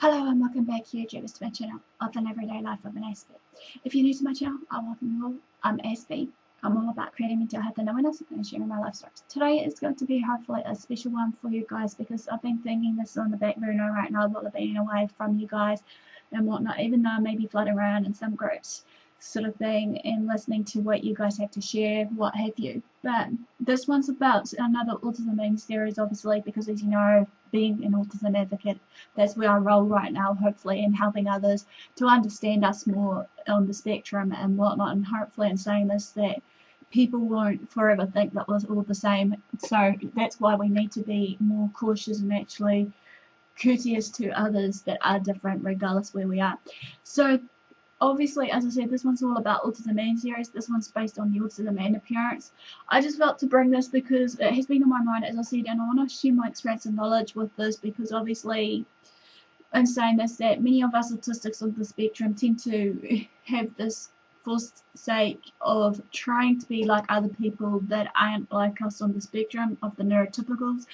Hello and welcome back here to my channel of an everyday life of an Aspie. If you're new to my channel, I welcome you all. I'm Aspie. I'm all about creating mental health and awareness and sharing my life stories. Today is going to be hopefully a special one for you guys because I've been thinking this on the back burner right now while I've been away from you guys and whatnot, even though I may be floating around in some groups sort of thing and listening to what you guys have to share, what have you. But this one's about another autism being series, obviously, because as you know, being an autism advocate, that's where I roll right now, hopefully, in helping others to understand us more on the spectrum and whatnot, and hopefully in saying this that people won't forever think that we're all the same. So that's why we need to be more cautious and actually courteous to others that are different regardless where we are. So obviously, as I said, this one's all about Autism and series. This one's based on the Autism and Appearance. I just felt to bring this because it has been on my mind, as I said, and I want to share my experience and knowledge with this because obviously, in saying this, that many of us autistics on the spectrum tend to have this false sake of trying to be like other people that aren't like us on the spectrum of the neurotypicals.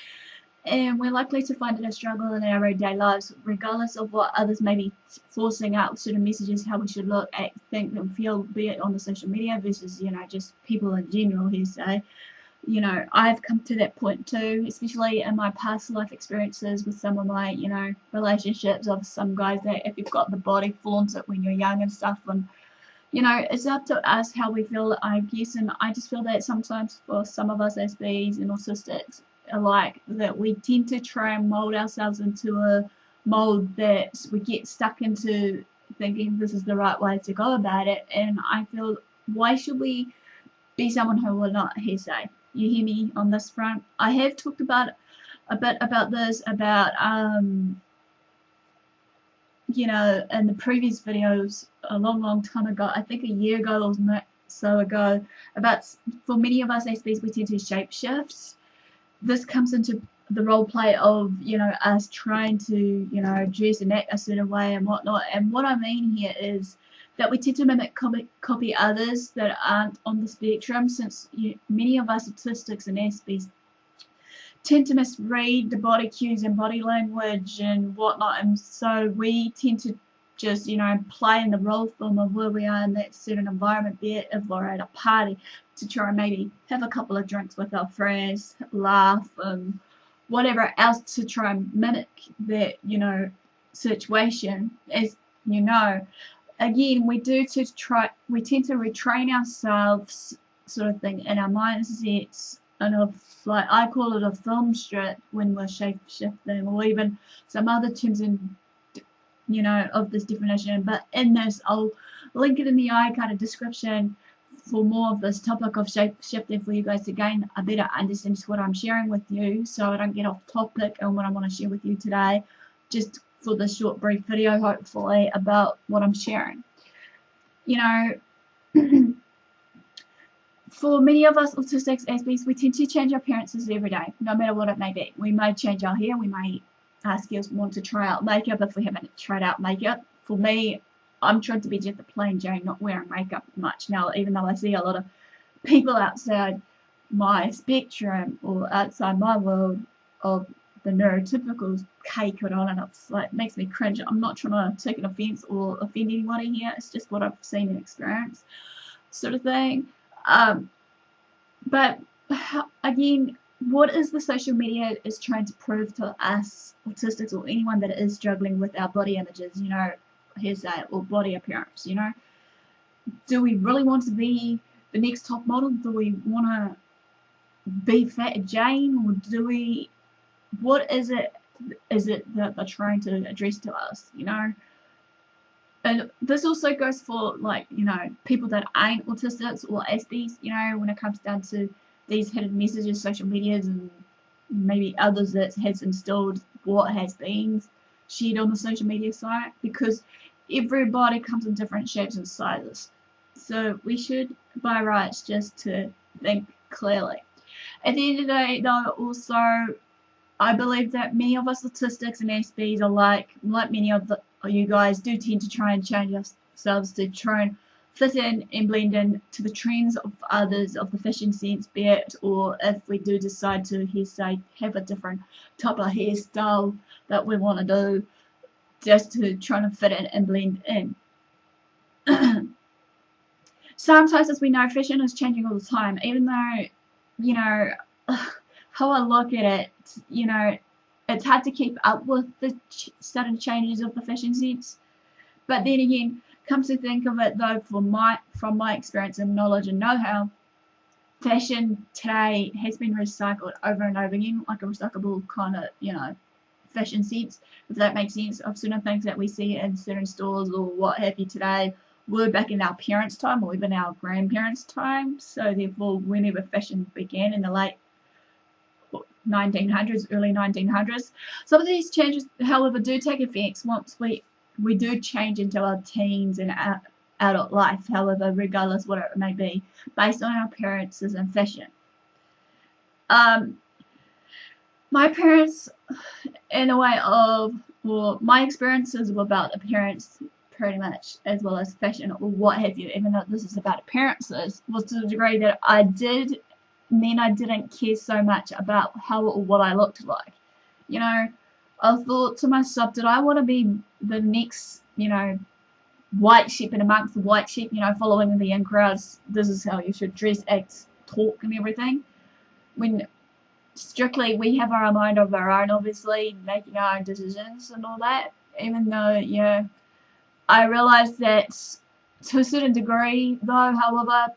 And we're likely to find it a struggle in our everyday lives, regardless of what others may be forcing out certain messages, how we should look, act, think, and feel, be it on the social media versus, just people in general who say, I've come to that point too, especially in my past life experiences with some of my, relationships of some guys that if you've got the body, flaunt it when you're young and stuff, and, it's up to us how we feel, I guess, and I just feel that sometimes for some of us Aspies and autistics, alike, that we tend to try and mold ourselves into a mold that we get stuck into thinking this is the right way to go about it. And I feel, why should we be someone who will not hearsay? You hear me on this front? I have talked about a bit about this, about in the previous videos a long time ago, I think a year ago or so ago, about for many of us Aspies we tend to shape shift. This comes into the role play of, us trying to, dress and act a certain way and whatnot. And what I mean here is that we tend to mimic, copy others that aren't on the spectrum, since many of us autistics and Aspies tend to misread the body cues and body language and whatnot. And so we tend to just, play in the role form of where we are in that certain environment, be it if we're at a party, to try and maybe have a couple of drinks with our friends, laugh, and whatever else to try and mimic that, situation. As again, we tend to retrain ourselves, sort of thing, in our mindsets, and like I call it a film strip when we're shape shifting, or even some other terms in of this definition, but in this I'll link it in the icon of description for more of this topic of shape shifting for you guys to gain a better understanding of what I'm sharing with you, so I don't get off topic and what I want to share with you today, just for this short brief video hopefully about what I'm sharing. For many of us autistics Aspies, we tend to change our appearances every day, no matter what it may be. We may change our hair, we may ask us want to try out makeup if we haven't tried out makeup. For me, I'm trying to be just a plain Jane, not wearing makeup much now, even though I see a lot of people outside my spectrum or outside my world of the neurotypicals cake it on, and it's like makes me cringe. I'm not trying to take an offense or offend anybody here, it's just what I've seen and experienced, sort of thing. But again, what is the social media is trying to prove to us autistics or anyone that is struggling with our body images, hearsay, or body appearance, do we really want to be the next top model? Do we want to be Fat Jane, or do we, what is it that they're trying to address to us, And this also goes for, like, people that ain't autistics or Aspies, when it comes down to these hidden messages, social medias, and maybe others that has instilled what has been shared on the social media site, because everybody comes in different shapes and sizes. So we should, by rights, just to think clearly. At the end of the day, though, also, I believe that many of us autistics and Aspies are like many of you guys do tend to try and change ourselves to try and fit in and blend in to the trends of others of the fashion sense, be it, or if we do decide to have a different type of hairstyle that we want to do, just to try to fit in and blend in. Sometimes, as we know, fashion is changing all the time, even though, you know, how I look at it, you know, it's hard to keep up with the sudden changes of the fashion sense. But then again, comes to think of it though, from my experience and knowledge and know-how, fashion today has been recycled over and over again, like a recyclable kind of, you know, fashion sense, if that makes sense, of certain things that we see in certain stores or what have you today were back in our parents' time or even our grandparents' time. So therefore, whenever fashion began in the late 1900s, early 1900s, some of these changes, however, do take effect once we do change into our teens and adult life, however, regardless what it may be, based on our appearances and fashion. My parents, in a way of, well, my experiences were about appearance pretty much, as well as fashion or what have you, even though this is about appearances, was to the degree that I didn't care so much about how or what I looked like. You know, I thought to myself, did I want to be the next, you know, white sheep in amongst the white sheep, you know, following the in crowds, this is how you should dress, act, talk and everything, when strictly we have our mind of our own, obviously, making our own decisions and all that, even though, yeah, I realized that to a certain degree, though, however,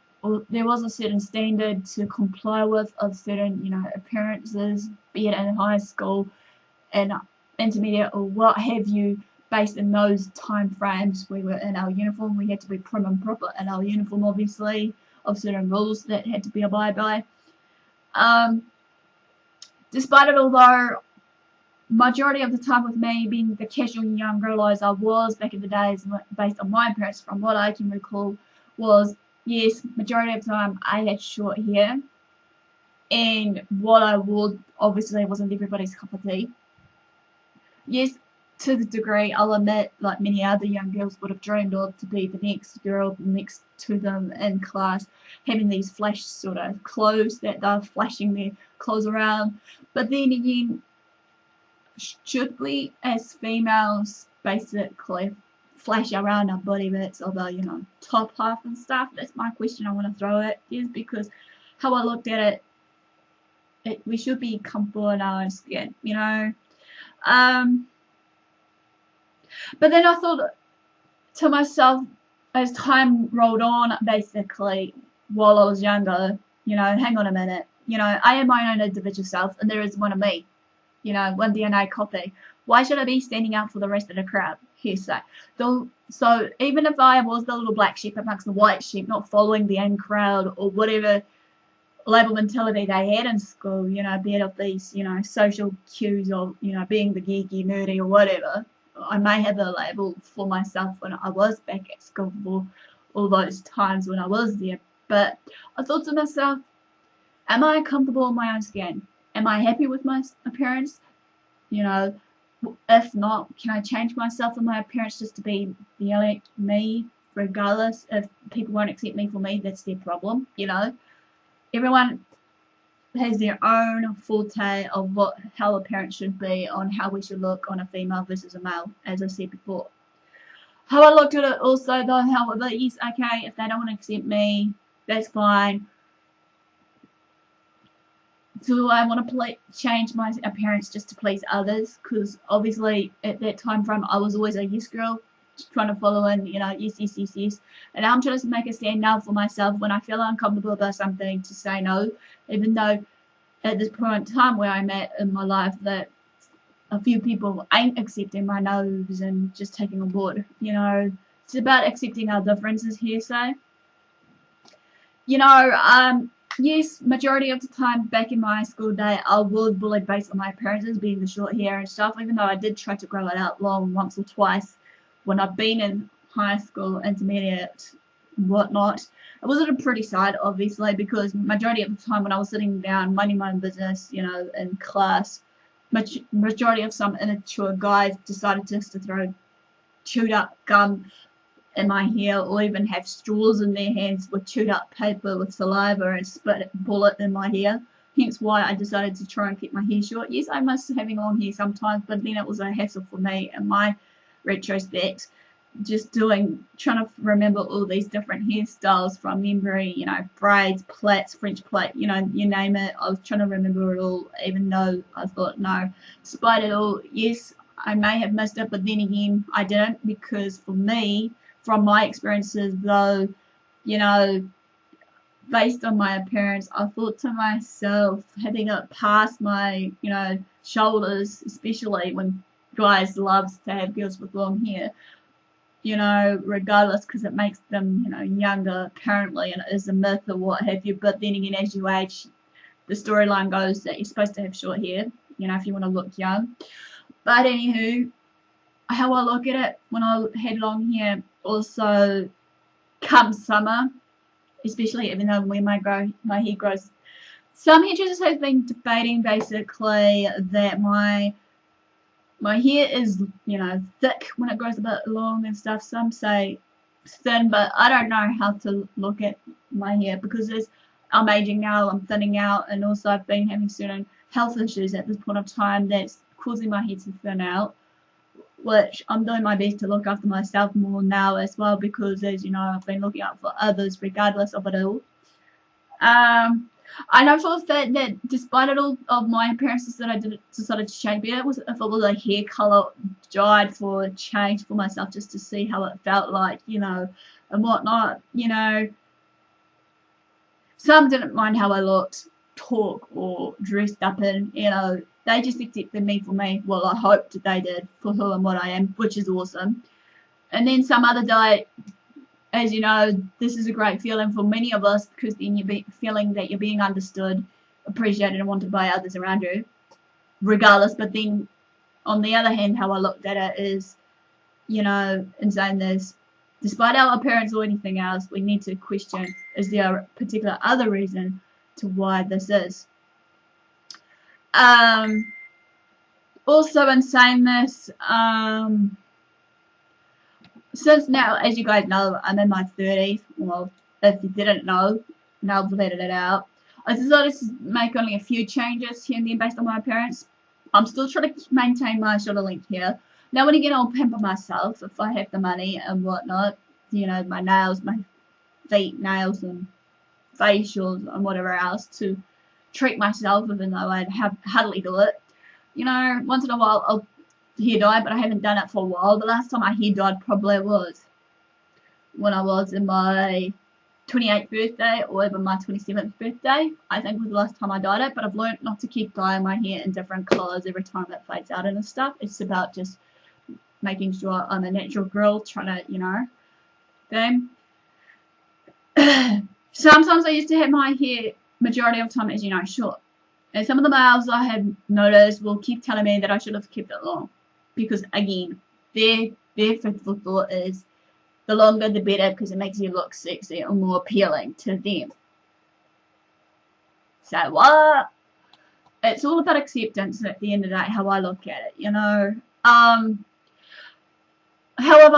there was a certain standard to comply with of certain, you know, appearances, be it in high school and intermediate or what have you, based in those time frames. We were in our uniform, we had to be prim and proper in our uniform, obviously, of certain rules that had to be abided by. Despite it, although majority of the time with me being the casual young girl as I was back in the days, based on my appearance, from what I can recall, was, yes, majority of the time I had short hair, and what I wore obviously wasn't everybody's cup of tea. Yes, to the degree, I'll admit, like many other young girls would have dreamed of, to be the next girl next to them in class, having these flash sort of clothes that they're flashing their clothes around. But then again, should we as females basically flash around our body bits of our, you know, top half and stuff? That's my question I want to throw at you, because how I looked at it, we should be comfortable in our own skin, you know. But then I thought to myself, as time rolled on, basically, while I was younger, you know, hang on a minute, you know, I am my own individual self, and there is one of me, you know, one DNA copy. Why should I be standing out for the rest of the crowd? Hearsay. So even if I was the little black sheep amongst the white sheep, not following the in crowd or whatever label mentality they had in school, you know, be it of these, you know, social cues of, you know, being the geeky, nerdy or whatever, I may have a label for myself when I was back at school for all those times when I was there. But I thought to myself, am I comfortable in my own skin? Am I happy with my appearance? You know, if not, can I change myself and my appearance just to be the me, regardless? If people won't accept me for me, that's their problem, you know. Everyone has their own forte of how appearance should be, on how we should look on a female versus a male, as I said before. How I looked at it also, though, however, yes, okay, if they don't want to accept me, that's fine. Do I want to change my appearance just to please others? Because obviously at that time frame I was always a yes girl, trying to follow in, you know, yes, yes, yes, yes. And I'm trying to make a stand now for myself when I feel uncomfortable about something, to say no, even though at this point in time where I'm at in my life that a few people ain't accepting my no's and just taking on board. You know, it's about accepting our differences here, so. You know, yes, majority of the time back in my high school day, I was bullied based on my appearances, being the short hair and stuff, even though I did try to grow it out long once or twice when I've been in high school, intermediate, whatnot. It wasn't a pretty sight, obviously, because majority of the time when I was sitting down, minding my own business, you know, in class, majority of some immature guys decided just to throw chewed up gum in my hair, or even have straws in their hands with chewed up paper with saliva and spit a bullet in my hair. Hence why I decided to try and keep my hair short. Yes, I miss having long hair sometimes, but then it was a hassle for me and my retrospect, just trying to remember all these different hairstyles from memory, you know, braids, plaits, French plait, you know, you name it. I was trying to remember it all, even though I thought, no, despite it all, yes, I may have missed it, but then again, I didn't, because for me, from my experiences though, you know, based on my appearance, I thought to myself, having it past my, you know, shoulders, especially when guys loves to have girls with long hair, you know, regardless, because it makes them, you know, younger apparently, and it is a myth or what have you. But then again, as you age, the storyline goes that you're supposed to have short hair, you know, if you want to look young. But anywho, how I look at it, when I had long hair, also come summer, especially even though when my hair grows, some hairdressers have been debating basically that my hair is, you know, thick when it grows a bit long and stuff. Some say thin, but I don't know how to look at my hair, because I'm aging now, I'm thinning out, and also I've been having certain health issues at this point of time that's causing my hair to thin out, which I'm doing my best to look after myself more now as well, because as you know, I've been looking out for others regardless of it all. I know for a fact that despite it all of my appearances that I decided to change, but if it was a hair colour dyed for a change for myself, just to see how it felt like, you know, and whatnot, you know. Some didn't mind how I looked, talk, or dressed up in, you know, they just accepted me for me. Well, I hoped they did, for who and what I am, which is awesome. And then some other day, as you know, this is a great feeling for many of us, because then you're feeling that you're being understood, appreciated, and wanted by others around you, regardless. But then, on the other hand, how I looked at it is, you know, in saying this, despite our appearance or anything else, we need to question, is there a particular other reason to why this is? Also, in saying this, since now, as you guys know, I'm in my 30s. Well, if you didn't know, now I've let it out. I decided to make only a few changes here and there based on my appearance. I'm still trying to maintain my shoulder length here. Now, when again, I'll pamper myself if I have the money and whatnot. You know, my nails, my feet, nails, and facials, and whatever else to treat myself, even though I'd hardly do it. You know, once in a while, I'll hair dye, but I haven't done it for a while. The last time I hair dyed probably was when I was in my 28th birthday or even my 27th birthday. I think was the last time I dyed it, but I've learned not to keep dyeing my hair in different colours every time it fades out and stuff. It's about just making sure I'm a natural girl, trying to, you know, thing. Sometimes I used to have my hair, majority of the time, as you know, short. And some of the males I have noticed will keep telling me that I should have kept it long. Because again, their faithful thought is the longer the better, because it makes you look sexy or more appealing to them. So what? It's all about acceptance at the end of the day, how I look at it, you know. However,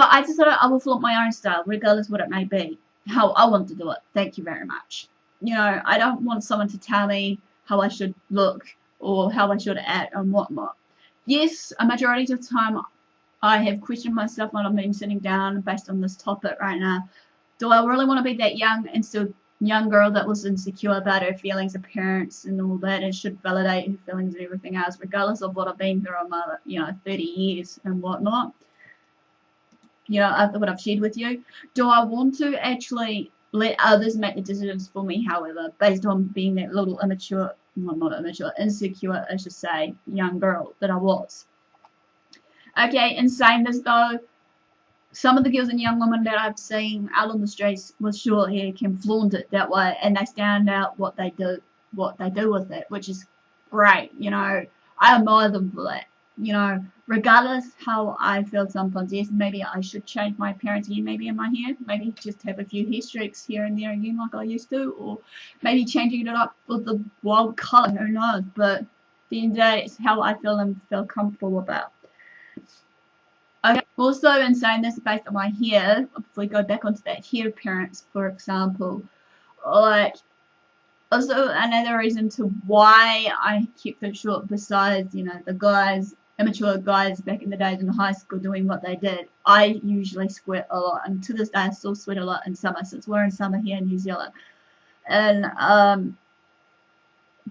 I decided I will flaunt my own style, regardless what it may be, how I want to do it. Thank you very much. You know, I don't want someone to tell me how I should look or how I should act and whatnot. Yes, a majority of the time I have questioned myself when I've been sitting down based on this topic right now. Do I really want to be that young and still young girl that was insecure about her feelings, appearance, and all that, and should validate her feelings and everything else, regardless of what I've been through in my, you know, 30 years and whatnot? You know, after what I've shared with you, do I want to actually let others make the decisions for me, however, based on being that little immature, well, not immature, insecure, I should say, young girl that I was? Okay, in saying this though, some of the girls and young women that I've seen out on the streets with short hair can flaunt it that way, and they stand out what they do with it, which is great. You know, I admire them for that. You know, regardless how I feel sometimes, yes, maybe I should change my appearance again, maybe in my hair, maybe just have a few hair streaks here and there again like I used to, or maybe changing it up with the wild colour, who knows, but at the end of the day, it's how I feel and feel comfortable about. Okay, also in saying this based on my hair, if we go back onto that hair appearance, for example, like, also another reason to why I kept it short, besides, you know, the guys immature guys back in the days in high school doing what they did. I usually sweat a lot, and to this day I still sweat a lot in summer since we're in summer here in New Zealand. And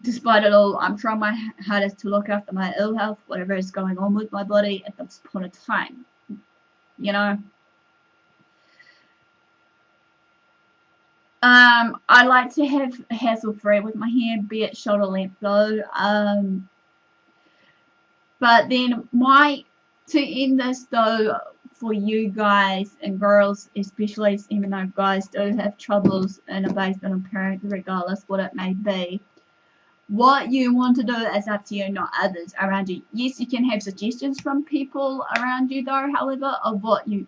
despite it all, I'm trying my hardest to look after my ill health, whatever is going on with my body at this point of time. You know, I like to have hassle-free with my hair, be it shoulder length though. But then to end this though, for you guys and girls especially, even though guys do have troubles and are based on appearance regardless what it may be, what you want to do is up to you, not others around you. Yes, you can have suggestions from people around you though, however, of what you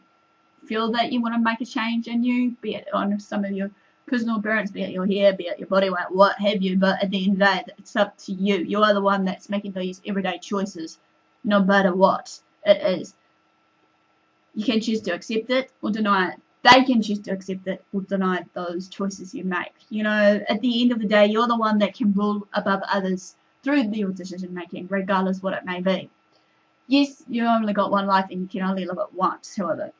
feel that you want to make a change in you, be it on some of your personal appearance, be it your hair, be it your body weight, what have you. But at the end of the day, it's up to you. You are the one that's making these everyday choices, no matter what it is. You can choose to accept it or deny it. They can choose to accept it or deny those choices you make. You know, at the end of the day, you're the one that can rule above others through your decision making, regardless what it may be. Yes, you only got one life and you can only live it once, however.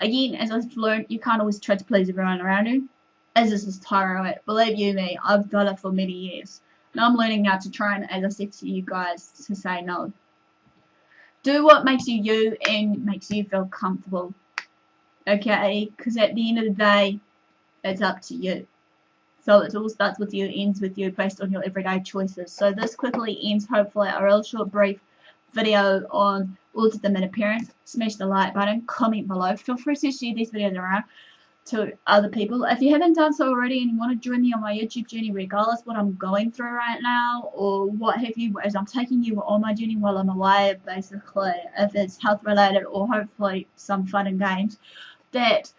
Again, as I've learned, you can't always try to please everyone around you, as this is tiring. Believe you me, I've done it for many years. And I'm learning now to try and, as I said to you guys, to say no. Do what makes you you and makes you feel comfortable. Okay? Because at the end of the day, it's up to you. So it all starts with you, ends with you, based on your everyday choices. So this quickly ends, hopefully, a real short, brief video on Autism Appearance. Smash the like button, comment below. Feel free to share these videos around to other people. If you haven't done so already and you want to join me on my YouTube journey, regardless what I'm going through right now or what have you, as I'm taking you on my journey while I'm away, basically, if it's health related or hopefully some fun and games, that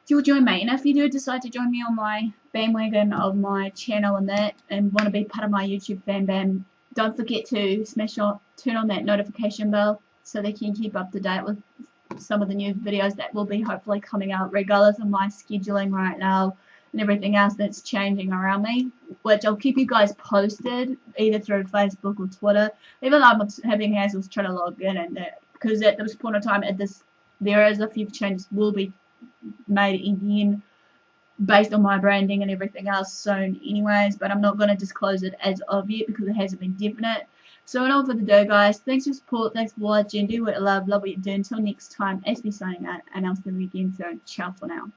you'll join me. And if you do decide to join me on my bandwagon of my channel and that, and want to be part of my YouTube fan bam, don't forget to turn on that notification bell so they can keep up to date with some of the new videos that will be hopefully coming out, regardless of my scheduling right now and everything else that's changing around me, which I'll keep you guys posted either through Facebook or Twitter. Even though I'm having hassles trying to log in and that, because at this point of time, there is a few changes will be made again based on my branding and everything else soon anyways, but I'm not going to disclose it as of yet because it hasn't been definite. So enough for the day, guys. Thanks for your support, thanks for watching, do what you love what you do. Until next time, Aspie signing out, and I'll see you again soon. Ciao for now.